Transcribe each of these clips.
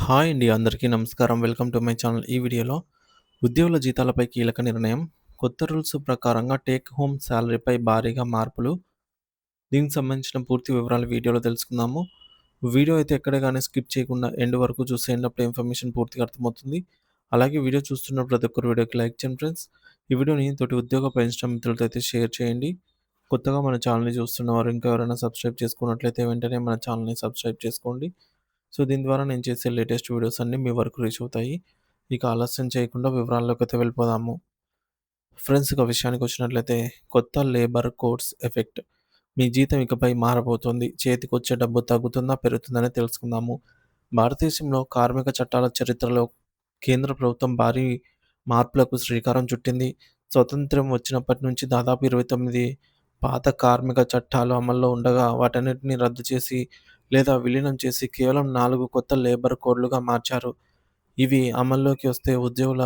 Hi అండి. అందరికీ నమస్కారం. Welcome to my channel. ఈ వీడియోలో ఉద్యోగుల జీతాలపై కీలక నిర్ణయం. కొత్త రూల్స్ ప్రకారంగా టేక్ హోమ్ సాలరీపై భారీగా మార్పులు. దీనికి సంబంధించిన పూర్తి వివరాలు వీడియోలో తెలుసుకుందాము. వీడియో అయితే ఎక్కడ గాని స్కిప్ చేయకుండా ఎండ్ వరకు చూసేయండి. అప్పుడు ఇన్ఫర్మేషన్ పూర్తిగా అర్థమవుతుంది. అలాగే వీడియో చూస్తున్న ప్రతి ఒక్కరు వీడియోకి లైక్ చేయండి ఫ్రెండ్స్. ఈ వీడియోని తోటి ఉద్యోగ పరిశ్రమ మిత్రులతో అయితే షేర్ చేయండి. కొత్తగా మన ఛానల్‌ని చూస్తున్నవారు ఇంకా ఎవరైనా సబ్స్క్రైబ్ చేసుకున్నట్లయితే వెంటనే మన ఛానల్‌ని సబ్స్క్రైబ్ చేసుకోండి. సో, దీని ద్వారా నేను చేసే లేటెస్ట్ వీడియోస్ అన్నీ మీ వరకు రీచ్ అవుతాయి. ఇక ఆలస్యం చేయకుండా వివరాల్లోకైతే వెళ్ళిపోదాము. ఫ్రెండ్స్ ఇక విషయానికొచ్చినట్లయితే కొత్త లేబర్ కోడ్స్ ఎఫెక్ట్. మీ జీతం ఇకపై మారబోతోంది. చేతికొచ్చే డబ్బు తగ్గుతుందా? పెరుగుతుందని తెలుసుకుందాము. భారతదేశంలో కార్మిక చట్టాల చరిత్రలో కేంద్ర ప్రభుత్వం భారీ మార్పులకు శ్రీకారం చుట్టింది. స్వతంత్రం వచ్చినప్పటి నుంచి దాదాపు 29 పాత కార్మిక చట్టాలు అమల్లో ఉండగా వాటన్నిటిని రద్దు చేసి లేదా విలీనం చేసి కేవలం 4 కొత్త లేబర్ కోడ్లుగా మార్చారు. ఇవి అమల్లోకి వస్తే ఉద్యోగుల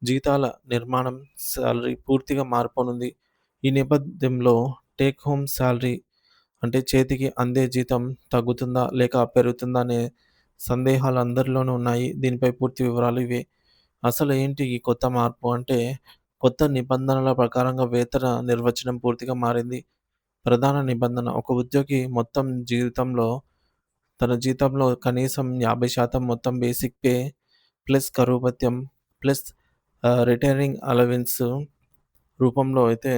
జీతాల నిర్మాణం, సాలరీ పూర్తిగా మారిపోనుంది. ఈ నేపథ్యంలో టేక్ హోమ్ సాలరీ అంటే చేతికి అందే జీతం తగ్గుతుందా? లేక పెరుగుతుందా? అనే సందేహాలు అందరిలోనూ ఉన్నాయి. దీనిపై పూర్తి వివరాలు ఇవే. అసలు ఏంటి ఈ కొత్త మార్పు అంటే, కొత్త నిబంధనల ప్రకారంగా వేతన నిర్వచనం పూర్తిగా మారింది. ప్రధాన నిబంధన ఒక ఉద్యోగి మొత్తం జీవితంలో తన జీతంలో కనీసం 50% మొత్తం బేసిక్ పే ప్లస్ కరువు భత్యం ప్లస్ రిటైరింగ్ అలవెన్స్ రూపంలో అయితే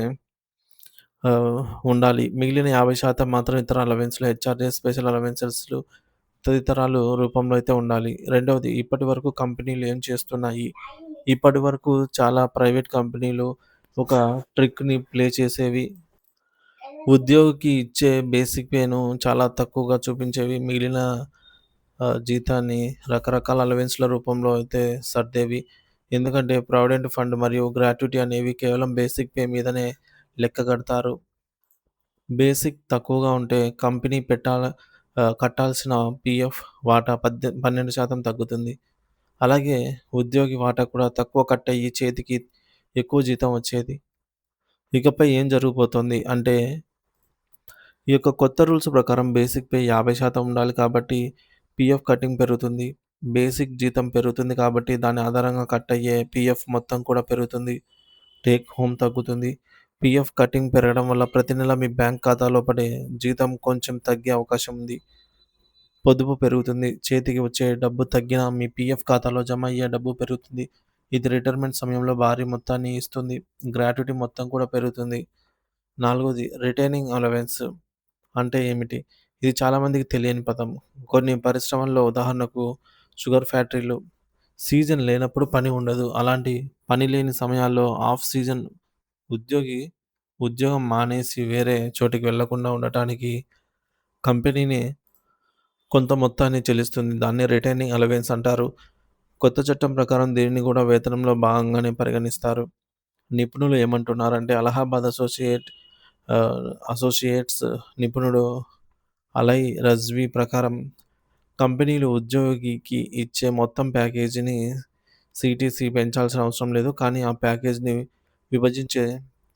ఆహ్, ఉండాలి. మిగిలిన 50% మాత్రం ఇతర అలవెన్స్‌లు, హెచ్ఆర్‌ఏ స్పెషల్ అలవెన్సెస్‌లు తదితరాలు రూపంలో అయితే ఉండాలి. రెండవది ఇప్పటివరకు కంపెనీలు ఏం చేస్తున్నాయి? ఇప్పటివరకు చాలా ప్రైవేట్ కంపెనీలు ఒక ట్రిక్‌ని ప్లే చేసేవి. ఉద్యోగికి ఇచ్చే బేసిక్ పేను చాలా తక్కువగా చూపించేవి. మిగిలిన జీతాన్ని రకరకాల అలవెన్స్‌ల రూపంలో అయితే సర్దేవి. ఎందుకంటే ప్రావిడెంట్ ఫండ్ మరియు గ్రాట్యుటీ అనేవి కేవలం బేసిక్ పే మీదనే లెక్క కడతారు. బేసిక్ తక్కువగా ఉంటే కంపెనీ కట్టాల్సిన పీఎఫ్ వాటా 12% తగ్గుతుంది. అలాగే ఉద్యోగి వాటా కూడా తక్కువ కట్ అయ్యి చేతికి ఎక్కువ జీతం వచ్చేది. ఇకపై ఏం జరగబోతోంది అంటే, ఈ యొక్క కొత్త రూల్స్ ప్రకారం బేసిక్ పే 50% ఉండాలి కాబట్టి పీఎఫ్ కటింగ్ పెరుగుతుంది. బేసిక్ జీతం పెరుగుతుంది కాబట్టి దాని ఆధారంగా కట్ అయ్యే పీఎఫ్ మొత్తం కూడా పెరుగుతుంది. టేక్ హోమ్ తగ్గుతుంది. పీఎఫ్ కటింగ్ పెరగడం వల్ల ప్రతి నెల మీ బ్యాంక్ ఖాతాలో పడే జీతం కొంచెం తగ్గే అవకాశం ఉంది. పొదుపు పెరుగుతుంది. చేతికి వచ్చే డబ్బు తగ్గినా మీ పీఎఫ్ ఖాతాలో జమ అయ్యే డబ్బు పెరుగుతుంది. ఇది రిటైర్మెంట్ సమయంలో భారీ మొత్తాన్ని ఇస్తుంది. గ్రాట్యుటీ మొత్తం కూడా పెరుగుతుంది. నాలుగోది రిటైనింగ్ అలవెన్స్ అంటే ఏమిటి? ఇది చాలామందికి తెలియని పదం. కొన్ని పరిశ్రమల్లో ఉదాహరణకు షుగర్ ఫ్యాక్టరీలు సీజన్ లేనప్పుడు పని ఉండదు. అలాంటి పని లేని సమయాల్లో ఆఫ్ సీజన్ ఉద్యోగి ఉద్యోగం మానేసి వేరే చోటికి వెళ్ళకుండా ఉండటానికి కంపెనీనే కొంత మొత్తాన్ని చెల్లిస్తుంది. దాన్నే రిటైనింగ్ అలవెన్స్ అంటారు. కొత్త చట్టం ప్రకారం దీనిని కూడా వేతనంలో భాగంగానే పరిగణిస్తారు. నిపుణులు ఏమంటున్నారంటే అలహాబాద్ ఆహ్, అసోసియేట్స్ నిపుణుడు అలయ్ రజ్వీ ప్రకారం కంపెనీలు ఉద్యోగికి ఇచ్చే మొత్తం ప్యాకేజీని సీటీసీ పెంచాల్సిన అవసరం లేదు. కానీ ఆ ప్యాకేజ్‌ని విభజించే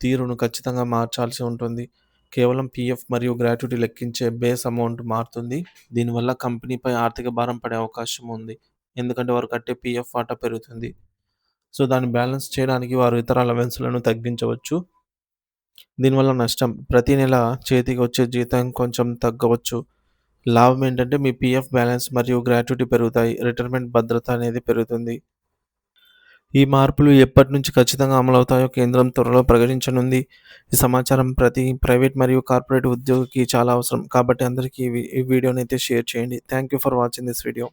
తీరును ఖచ్చితంగా మార్చాల్సి ఉంటుంది. కేవలం పీఎఫ్ మరియు గ్రాట్యుటీ లెక్కించే బేస్ అమౌంట్ మారుతుంది. దీనివల్ల కంపెనీపై ఆర్థిక భారం పడే అవకాశం ఉంది. ఎందుకంటే వారు కట్టే పీఎఫ్ వాటా పెరుగుతుంది. సో, దాన్ని బ్యాలెన్స్ చేయడానికి వారు ఇతర అలవెన్స్‌లను తగ్గించవచ్చు. దీనివల్ల నష్టం ప్రతి నెల చేతికి వచ్చే జీతం కొంచెం తగ్గవచ్చు. లాభం ఏంటంటే మీ పీఎఫ్ బ్యాలెన్స్ మరియు గ్రాట్యుటీ పెరుగుతాయి. రిటైర్మెంట్ భద్రత అనేది పెరుగుతుంది. ఈ మార్పులు ఎప్పటినుంచి ఖచ్చితంగా అమలవుతాయో కేంద్రం త్వరలో ప్రకటించనుంది. ఈ సమాచారం ప్రతి ప్రైవేట్ మరియు కార్పొరేట్ ఉద్యోగికి చాలా అవసరం. కాబట్టి అందరికీ ఈ వీడియోనైతే షేర్ చేయండి. Thank you for watching this video.